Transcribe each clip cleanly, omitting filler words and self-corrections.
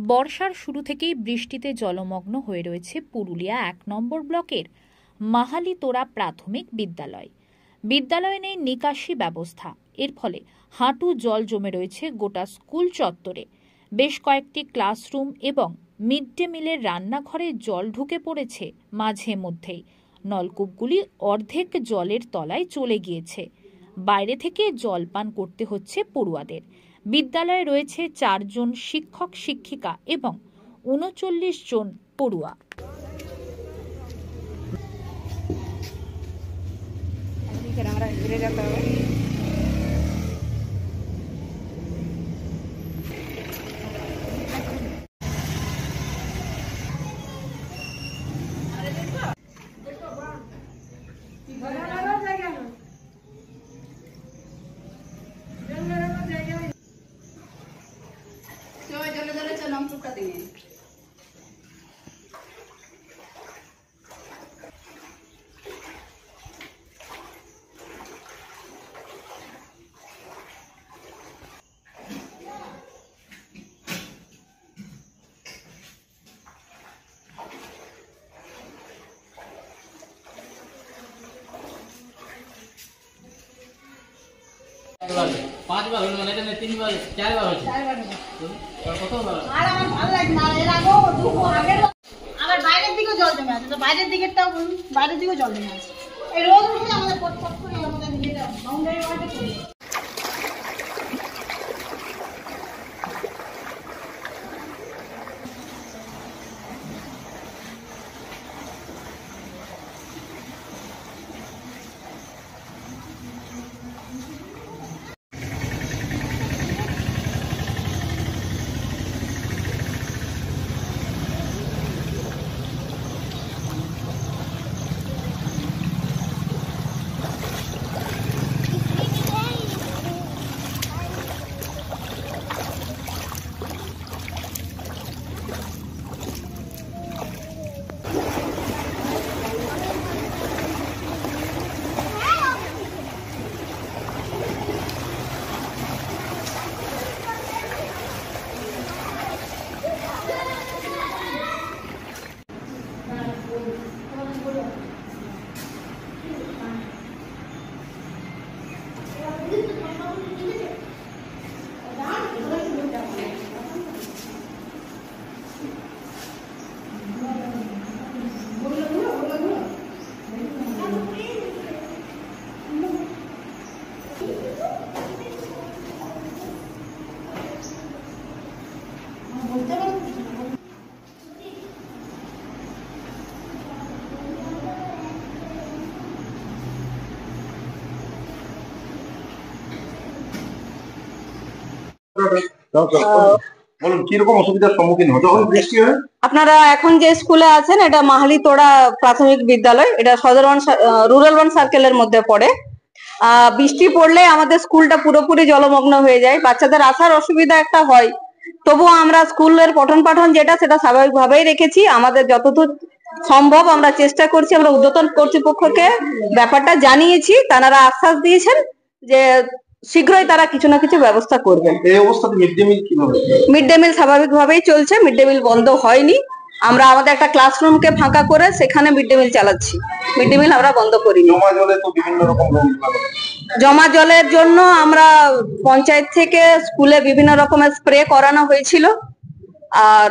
বর্ষার শুরু থেকেই বৃষ্টিতে জলমগ্ন হয়ে রয়েছে পুরুলিয়া ১ নম্বর ব্লকের মাহালিতোড়া প্রাথমিক বিদ্যালয়। বিদ্যালয়ে নেই নিকাশি ব্যবস্থা। এর ফলে হাঁটু জল জমে রয়েছে গোটা স্কুল চত্বরে। বেশ কয়েকটি ক্লাসরুম এবং মিড ডে মিলের রান্নাঘরে জল ঢুকে পড়েছে মাঝে মধ্যেই। নলকূপগুলি অর্ধেক জলের তলায় চলে গিয়েছে। বাইরে থেকে জল পান করতে হচ্ছে পড়ুয়াদের। বিদ্যালয়ে রয়েছে ৪ জন শিক্ষক শিক্ষিকা এবং ৩৯ জন পড়ুয়া। পাঁচবার হলো মানে এটা তিনবার চারবার হয়েছে কতবার আর আমার ভালো লাগে না এর আগেও দুটো আগের আবার বাইরের দিকেও জল জমে আছে তো বাইরের দিকেরটাও বলুন বাইরের দিকেও জল জমে আছে এই রোদ উঠলে আমাদের পট করে আমাদের যেটা বাউন্ডারি ওয়ালটা চলে বলুন কিরকম অসুবিধার সম্মুখীন হতে হয় বৃষ্টি হয়? আপনারা এখন যে স্কুলে আছেন এটা মাহালিতোড়া প্রাথমিক বিদ্যালয়, এটা রুরাল 1 সার্কেলের মধ্যে পড়ে। বৃষ্টি পড়লে আমাদের স্কুলটা পুরোপুরি জলমগ্ন হয়ে যায়, বাচ্চাদের আসার অসুবিধা একটা হয়। তবুও আমরা স্কুলের পঠন পাঠন যেটা সেটা স্বাভাবিকভাবেই রেখেছি। আমাদের যতদূর সম্ভব আমরা চেষ্টা করছি, আমরা ঊর্ধ্বতন কর্তৃপক্ষকে ব্যাপারটা জানিয়েছি, তারা আশ্বাস দিয়েছেন যে শীঘ্রই তারা কিছু না কিছু ব্যবস্থা করবেন। এই অবস্থাতে মিড ডে মিল কিভাবে? মিড ডে মিল স্বাভাবিকভাবেই চলছে, মিড ডে মিল বন্ধ হয়নি। আমরা আমাদের একটা ক্লাসরুমকে ফাঁকা করে সেখানে মিড ডে মিল চালাচ্ছি, মিড ডে মিল আমরা বন্ধ করিনি। জমা জলে তো বিভিন্ন রকম রোগ লাগে। জমা জলের জন্য আমরা পঞ্চায়েত থেকে স্কুলে বিভিন্ন রকমের স্প্রে করানো হয়েছিল, আর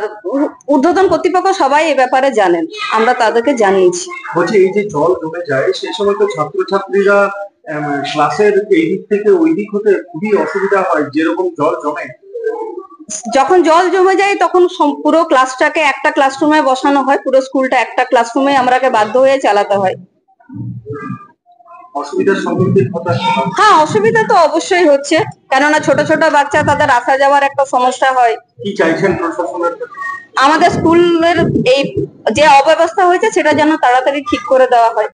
ঊর্ধ্বতন কর্তৃপক্ষ সবাই এই ব্যাপারে জানেন, আমরা তাদেরকে জানিয়েছি। বলছি এই যে জল জমে যায় সেই সময় তো ছাত্রছাত্রীরা ক্লাসের এই দিক থেকে ওই দিক হতে খুবই অসুবিধা হয়, যেরকম জল জমে। যখন জল জমে যায় তখন পুরো ক্লাসটাকে একটা ক্লাসরুমে বসানো হয়, পুরো স্কুলটা একটা ক্লাসরুমে আমরাকে বাধ্য হয়ে চালাতে হয়। অসুবিধার সম্মুখীন হতে হয়? হ্যাঁ, অসুবিধা তো অবশ্যই হচ্ছে, কেননা ছোট ছোট বাচ্চা, তাদের আসা যাওয়ার একটা সমস্যা হয়। কি চাইছেন প্রশাসনের কাছে? আমাদের স্কুলের এই যে অব্যবস্থা হয়েছে সেটা যেন তাড়াতাড়ি ঠিক করে দেওয়া হয়।